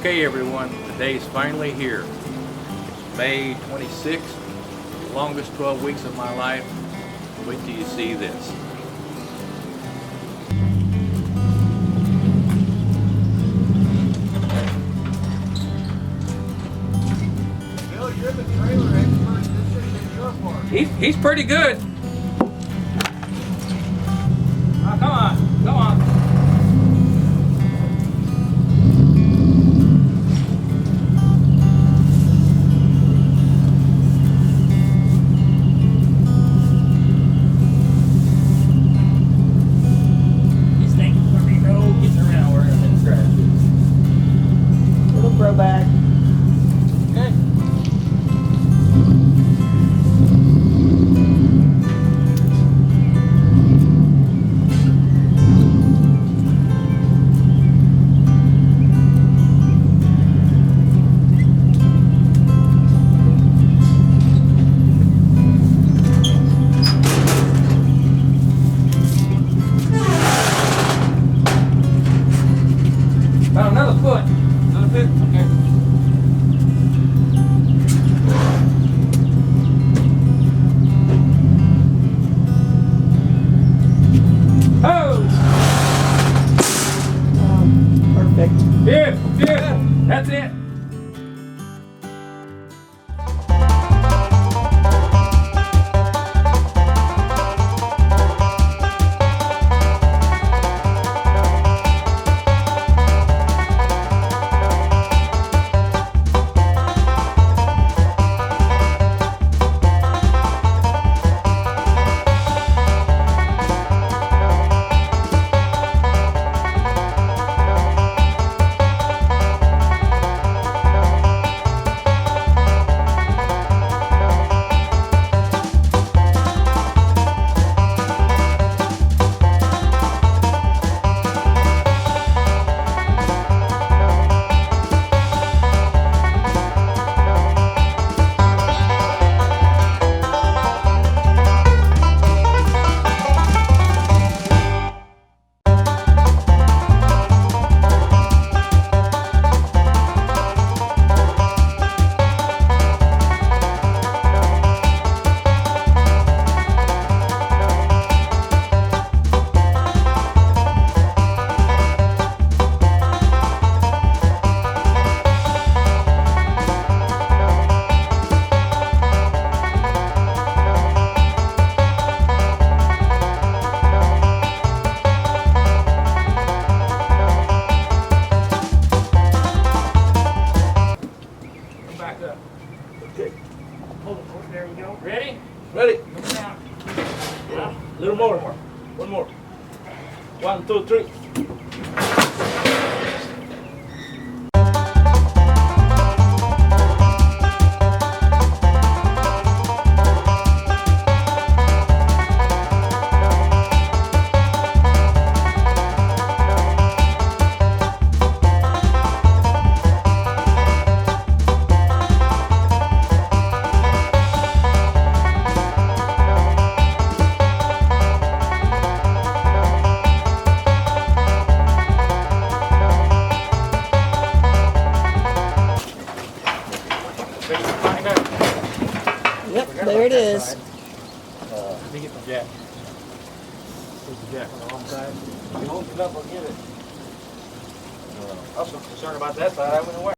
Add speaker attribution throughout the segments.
Speaker 1: Okay everyone, the day is finally here. It's May 26th, the longest 12 weeks of my life. Wait till you see this.
Speaker 2: Bill, you're the trailer expert. This should be your part.
Speaker 1: He's pretty good. Oh, come on, come on.
Speaker 3: Back.
Speaker 1: Okay. Found another foot. Another foot? Okay.
Speaker 3: Perfect.
Speaker 1: Beautiful, beautiful. That's it.
Speaker 3: There you go.
Speaker 1: Ready?
Speaker 2: Ready?
Speaker 1: Come down.
Speaker 2: A little more. One more. 1, 2, 3.
Speaker 3: Yep, there it is.
Speaker 1: Let me get the jack. Put the jack on the wrong side.
Speaker 2: If you hold it up, I'll get it. I was so concerned about that side, I went away.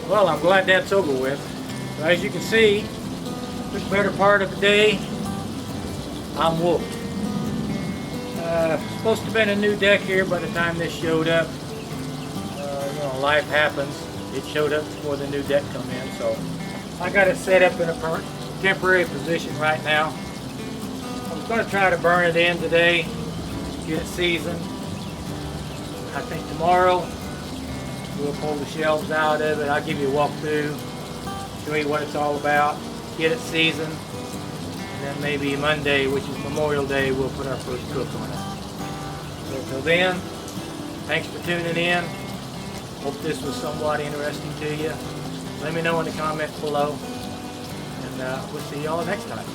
Speaker 2: Well, I'm glad that's over with. So as you can see, this better part of the day, I'm whooped. Supposed to have been a new deck here by the time this showed up. You know, life happens. It showed up before the new deck come in, so I got it set up in a temporary position right now. I was going to try to burn it in today, get it seasoned. I think tomorrow we'll pull the shelves out of it. I'll give you a walkthrough, show you what it's all about, get it seasoned, and then maybe Monday, which is Memorial Day, we'll put our first cook on it. So until then, thanks for tuning in. Hope this was somewhat interesting to you. Let me know in the comments below, and we'll see y'all next time.